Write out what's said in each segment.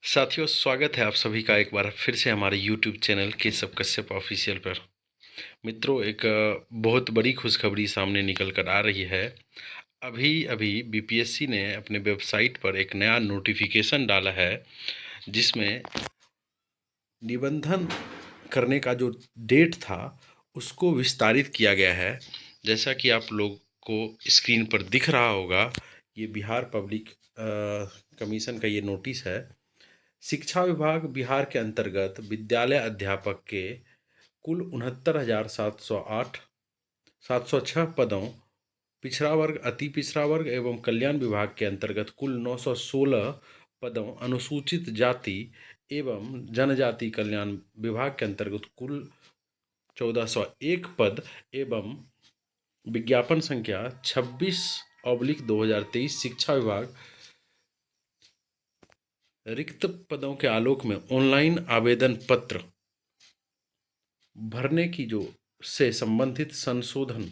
साथियों, स्वागत है आप सभी का एक बार फिर से हमारे YouTube channel Keshav Kashyap official पर। मित्रों, एक बहुत बड़ी खुशखबरी सामने निकल कर आ रही है। अभी अभी बीपीएससी ने अपने वेबसाइट पर एक नया नोटिफिकेशन डाला है, जिसमें निबंधन करने का जो डेट था उसको विस्तारित किया गया है। जैसा कि आप लोग को स्क्रीन पर दिख रहा होगा, ये बिहार पब्लिक कमीशन का ये नोटिस है। शिक्षा विभाग बिहार के अंतर्गत विद्यालय अध्यापक के कुल 69,706 पदों, पिछड़ा वर्ग, अति पिछड़ा वर्ग एवं कल्याण विभाग के अंतर्गत कुल 916 पदों, अनुसूचित जाति एवं जनजाति कल्याण विभाग के अंतर्गत कुल 1401 पद एवं विज्ञापन संख्या 26/2023 शिक्षा विभाग रिक्त पदों के आलोक में ऑनलाइन आवेदन पत्र भरने की जो से संबंधित संशोधन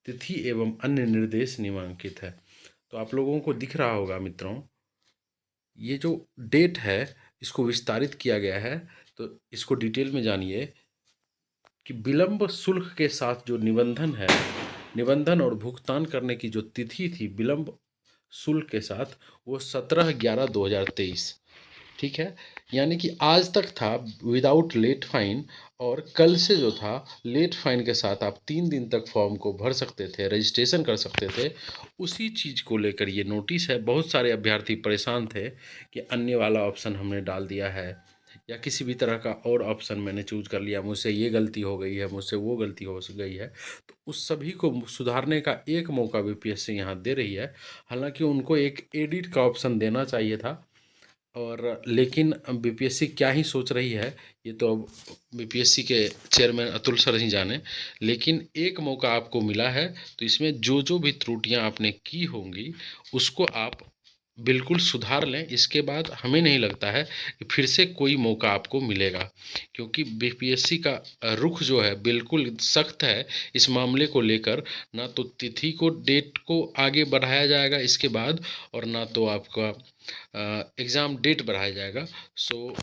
तिथि एवं अन्य निर्देश निम्नलिखित है। तो आप लोगों को दिख रहा होगा मित्रों, ये जो डेट है इसको विस्तारित किया गया है। तो इसको डिटेल में जानिए कि विलंब शुल्क के साथ जो निबंधन है, निबंधन और भुगतान करने की जो तिथि थी विलंब शुल्क के साथ, वो 17/11/2023, ठीक है। यानी कि आज तक था विदाउट लेट फाइन, और कल से जो था लेट फाइन के साथ आप 3 दिन तक फॉर्म को भर सकते थे, रजिस्ट्रेशन कर सकते थे। उसी चीज़ को लेकर ये नोटिस है। बहुत सारे अभ्यर्थी परेशान थे कि अन्य वाला ऑप्शन हमने डाल दिया है या किसी भी तरह का और ऑप्शन मैंने चूज कर लिया, मुझसे ये गलती हो गई है, मुझसे वो गलती हो गई है। तो उस सभी को सुधारने का एक मौका बीपीएससी यहाँ दे रही है। हालांकि उनको एक एडिट का ऑप्शन देना चाहिए था, और लेकिन बीपीएससी क्या ही सोच रही है, ये तो अब बीपीएससी के चेयरमैन अतुल सर ही जाने। लेकिन एक मौका आपको मिला है, तो इसमें जो जो भी त्रुटियां आपने की होंगी उसको आप बिल्कुल सुधार लें। इसके बाद हमें नहीं लगता है कि फिर से कोई मौका आपको मिलेगा, क्योंकि बीपीएससी का रुख जो है बिल्कुल सख्त है इस मामले को लेकर। ना तो तिथि को, डेट को आगे बढ़ाया जाएगा इसके बाद, और ना तो आपका एग्ज़ाम डेट बढ़ाया जाएगा। सो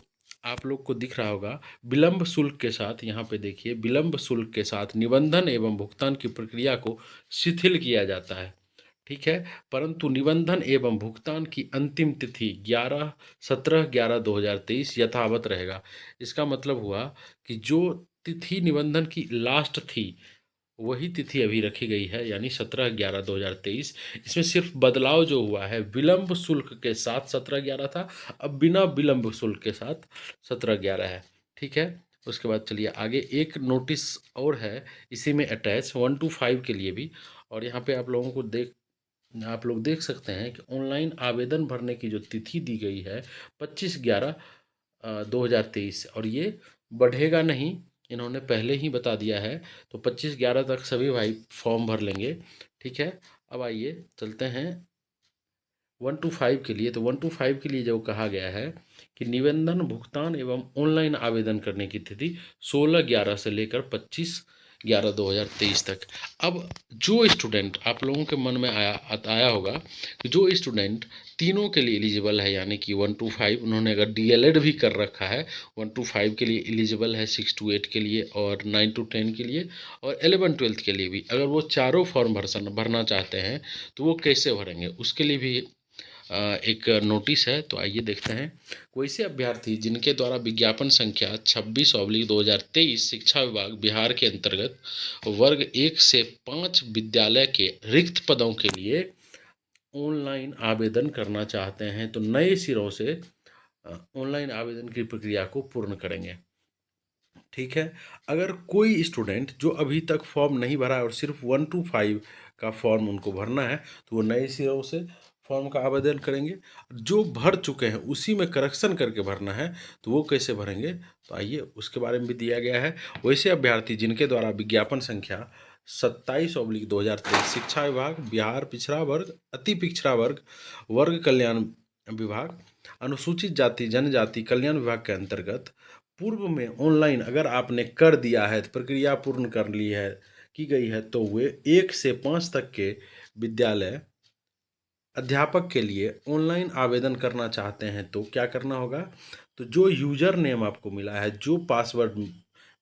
आप लोग को दिख रहा होगा विलंब शुल्क के साथ, यहाँ पे देखिए, विलंब शुल्क के साथ निबंधन एवं भुगतान की प्रक्रिया को शिथिल किया जाता है, ठीक है। परंतु निबंधन एवं भुगतान की अंतिम तिथि 17/11/2023 यथावत रहेगा। इसका मतलब हुआ कि जो तिथि निबंधन की लास्ट थी वही तिथि अभी रखी गई है, यानी 17/11/2023। इसमें सिर्फ बदलाव जो हुआ है, विलंब शुल्क के साथ 17/11 था, अब बिना विलंब शुल्क के साथ 17/11 है, ठीक है। उसके बाद चलिए आगे, एक नोटिस और है इसी में अटैच 1 to 5 के लिए भी। और यहाँ पे आप लोग देख सकते हैं कि ऑनलाइन आवेदन भरने की जो तिथि दी गई है 25/11/2023, और ये बढ़ेगा नहीं, इन्होंने पहले ही बता दिया है। तो 25/11 तक सभी भाई फॉर्म भर लेंगे, ठीक है। अब आइए चलते हैं 1 to 5 के लिए। तो 1 to 5 के लिए जो कहा गया है कि निबंधन, भुगतान एवं ऑनलाइन आवेदन करने की तिथि 16/11 से लेकर 25/11/2023 तक। अब जो स्टूडेंट, आप लोगों के मन में आया होगा कि जो स्टूडेंट तीनों के लिए एलिजिबल है, यानी कि 1 to 5, उन्होंने अगर डीएलएड भी कर रखा है, 1 to 5 के लिए एलिजिबल है, 6 to 8 के लिए और 9 to 10 के लिए और 11 12 के लिए भी, अगर वो चारों फॉर्म भरना चाहते हैं तो वो कैसे भरेंगे, उसके लिए भी एक नोटिस है। तो आइए देखते हैं। कोई से अभ्यर्थी जिनके द्वारा विज्ञापन संख्या 26/2023 शिक्षा विभाग बिहार के अंतर्गत वर्ग 1 से 5 विद्यालय के रिक्त पदों के लिए ऑनलाइन आवेदन करना चाहते हैं, तो नए सिरों से ऑनलाइन आवेदन की प्रक्रिया को पूर्ण करेंगे, ठीक है। अगर कोई स्टूडेंट जो अभी तक फॉर्म नहीं भरा है और सिर्फ 1 to 5 का फॉर्म उनको भरना है, तो वो नए सिरों से फॉर्म का आवेदन करेंगे। जो भर चुके हैं उसी में करेक्शन करके भरना है, तो वो कैसे भरेंगे, तो आइए उसके बारे में भी दिया गया है। वैसे अभ्यर्थी जिनके द्वारा विज्ञापन संख्या 27/2023 शिक्षा विभाग बिहार पिछड़ा वर्ग, अति पिछड़ा वर्ग, वर्ग कल्याण विभाग, अनुसूचित जाति जनजाति कल्याण विभाग के अंतर्गत पूर्व में ऑनलाइन अगर आपने कर दिया है, तो प्रक्रिया पूर्ण कर ली है, की गई है, तो वे 1 से 5 तक के विद्यालय अध्यापक के लिए ऑनलाइन आवेदन करना चाहते हैं तो क्या करना होगा, तो जो यूज़र नेम आपको मिला है, जो पासवर्ड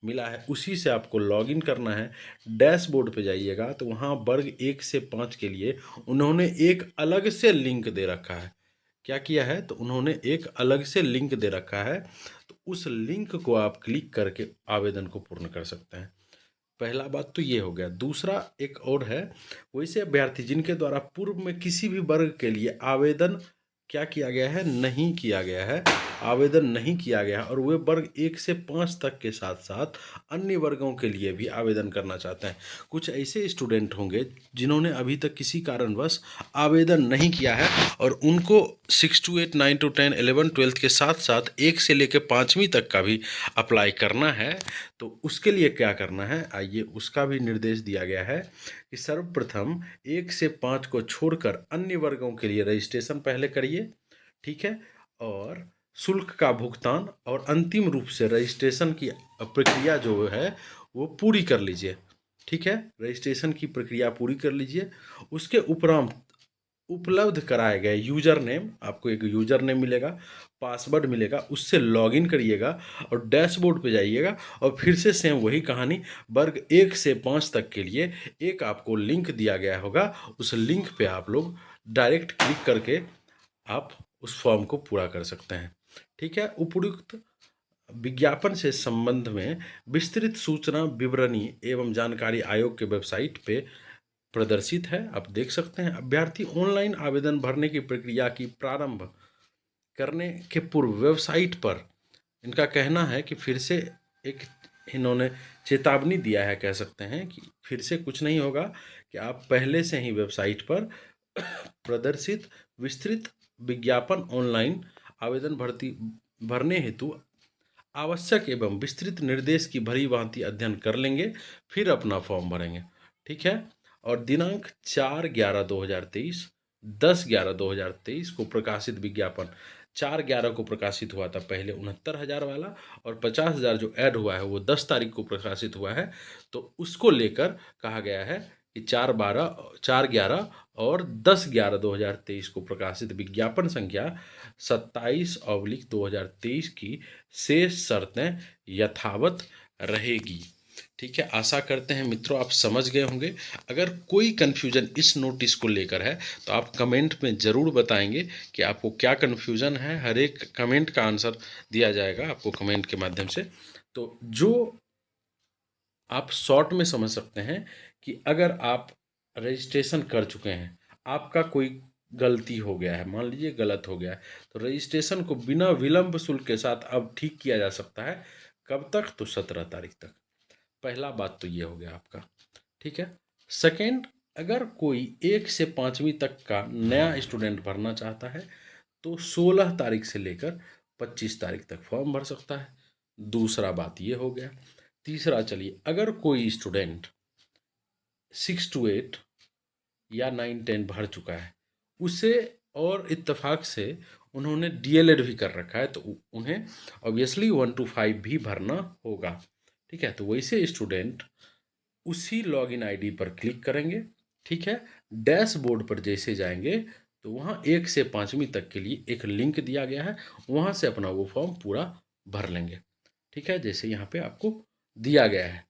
मिला है, उसी से आपको लॉगिन करना है। डैशबोर्ड पे जाइएगा तो वहाँ वर्ग 1 से 5 के लिए उन्होंने एक अलग से लिंक दे रखा है। क्या किया है, तो उन्होंने एक अलग से लिंक दे रखा है, तो उस लिंक को आप क्लिक करके आवेदन को पूर्ण कर सकते हैं। पहला बात तो ये हो गया। दूसरा एक और है, वैसे अभ्यर्थी जिनके द्वारा पूर्व में किसी भी वर्ग के लिए आवेदन क्या किया गया है, नहीं किया गया है, आवेदन नहीं किया गया है और वे वर्ग 1 से 5 तक के साथ साथ अन्य वर्गों के लिए भी आवेदन करना चाहते हैं। कुछ ऐसे स्टूडेंट होंगे जिन्होंने अभी तक किसी कारणवश आवेदन नहीं किया है और उनको 6 to 8, 9 to 10, 11, 12 के साथ साथ 1 से लेकर 5वीं तक का भी अप्लाई करना है। तो उसके लिए क्या करना है, आइए उसका भी निर्देश दिया गया है कि सर्वप्रथम 1 से 5 को छोड़कर अन्य वर्गों के लिए रजिस्ट्रेशन पहले करिए, ठीक है, और शुल्क का भुगतान और अंतिम रूप से रजिस्ट्रेशन की प्रक्रिया जो है वो पूरी कर लीजिए, ठीक है। रजिस्ट्रेशन की प्रक्रिया पूरी कर लीजिए। उसके उपरांत उपलब्ध कराए गए यूज़र नेम, आपको एक यूज़र नेम मिलेगा, पासवर्ड मिलेगा, उससे लॉगिन करिएगा और डैशबोर्ड पे जाइएगा और फिर से सेम वही कहानी, वर्ग 1 से 5 तक के लिए एक आपको लिंक दिया गया होगा, उस लिंक पे आप लोग डायरेक्ट क्लिक करके आप उस फॉर्म को पूरा कर सकते हैं, ठीक है। उपयुक्त विज्ञापन से संबंध में विस्तृत सूचना विवरणी एवं जानकारी आयोग के वेबसाइट पे प्रदर्शित है, आप देख सकते हैं। अभ्यर्थी ऑनलाइन आवेदन भरने की प्रक्रिया की प्रारंभ करने के पूर्व वेबसाइट पर इनका कहना है कि फिर से एक इन्होंने चेतावनी दिया है, कह सकते हैं कि फिर से कुछ नहीं होगा, कि आप पहले से ही वेबसाइट पर प्रदर्शित विस्तृत विज्ञापन ऑनलाइन आवेदन भरने हेतु आवश्यक एवं विस्तृत निर्देश की भली भांति अध्ययन कर लेंगे, फिर अपना फॉर्म भरेंगे, ठीक है। और दिनांक 4/11/2023, 10/11/2023 को प्रकाशित विज्ञापन, 4/11 को प्रकाशित हुआ था पहले 69,000 वाला, और 50,000 जो ऐड हुआ है वो 10 तारीख को प्रकाशित हुआ है। तो उसको लेकर कहा गया है कि 4/11 और 10/11/2023 को प्रकाशित विज्ञापन संख्या 27/2023 की शेष शर्तें यथावत रहेगी, ठीक है। आशा करते हैं मित्रों आप समझ गए होंगे। अगर कोई कन्फ्यूजन इस नोटिस को लेकर है तो आप कमेंट में ज़रूर बताएंगे कि आपको क्या कन्फ्यूजन है। हर एक कमेंट का आंसर दिया जाएगा आपको कमेंट के माध्यम से। तो जो आप शॉर्ट में समझ सकते हैं कि अगर आप रजिस्ट्रेशन कर चुके हैं, आपका कोई गलती हो गया है, मान लीजिए गलत हो गया है, तो रजिस्ट्रेशन को बिना विलंब शुल्क के साथ अब ठीक किया जा सकता है। कब तक, तो 17 तारीख तक। पहला बात तो ये हो गया आपका, ठीक है। सेकेंड, अगर कोई 1 से 5वीं तक का नया स्टूडेंट भरना चाहता है तो 16 तारीख से लेकर 25 तारीख तक फॉर्म भर सकता है। दूसरा बात ये हो गया। तीसरा, चलिए अगर कोई स्टूडेंट 6 to 8 या 9-10 भर चुका है, उसे और इत्तेफाक से उन्होंने डीएलएड भी कर रखा है, तो उन्हें ऑब्वियसली 1 to 5 भी भरना होगा, ठीक है। तो वैसे स्टूडेंट उसी लॉगिन आईडी पर क्लिक करेंगे, ठीक है। डैशबोर्ड पर जैसे जाएंगे तो वहाँ 1 से 5वीं तक के लिए एक लिंक दिया गया है, वहाँ से अपना वो फॉर्म पूरा भर लेंगे, ठीक है, जैसे यहाँ पे आपको दिया गया है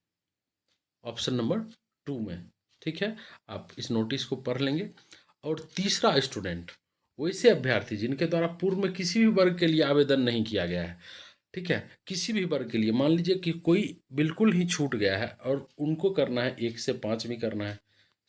ऑप्शन नंबर 2 में, ठीक है। आप इस नोटिस को पढ़ लेंगे। और तीसरा स्टूडेंट, वैसे अभ्यर्थी जिनके द्वारा पूर्व में किसी भी वर्ग के लिए आवेदन नहीं किया गया है, ठीक है, किसी भी वर्ग के लिए, मान लीजिए कि कोई बिल्कुल ही छूट गया है और उनको करना है 1 से 5 भी करना है,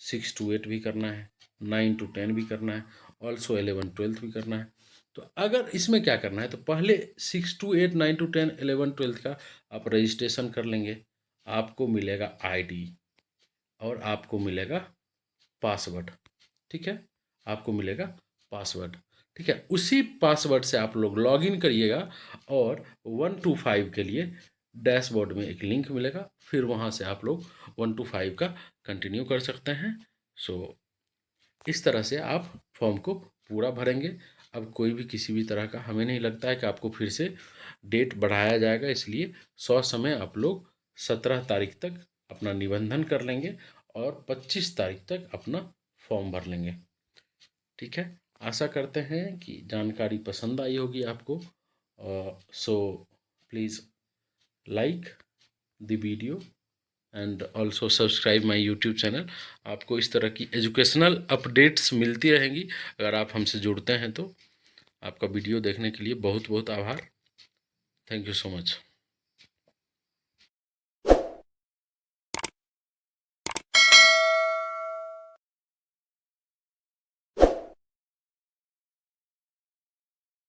6 to 8 भी करना है, 9 to 10 भी करना है, ऑल्सो 11-12 भी करना है। तो अगर इसमें क्या करना है, तो पहले 6 to 8, 9 to 10, 11-12 का आप रजिस्ट्रेशन कर लेंगे, आपको मिलेगा आईडी और आपको मिलेगा पासवर्ड, ठीक है, आपको मिलेगा पासवर्ड, ठीक है। उसी पासवर्ड से आप लोग लॉगिन करिएगा और 1 to 5 के लिए डैशबोर्ड में एक लिंक मिलेगा, फिर वहाँ से आप लोग 1 to 5 का कंटिन्यू कर सकते हैं। सो इस तरह से आप फॉर्म को पूरा भरेंगे। अब कोई भी किसी भी तरह का हमें नहीं लगता है कि आपको फिर से डेट बढ़ाया जाएगा, इसलिए समय आप लोग 17 तारीख तक अपना निबंधन कर लेंगे और 25 तारीख तक अपना फॉर्म भर लेंगे, ठीक है। आशा करते हैं कि जानकारी पसंद आई होगी आपको। So please like the video and also subscribe my YouTube channel. आपको इस तरह की एजुकेशनल अपडेट्स मिलती रहेंगी अगर आप हमसे जुड़ते हैं तो। आपका वीडियो देखने के लिए बहुत बहुत आभार। Thank you so much.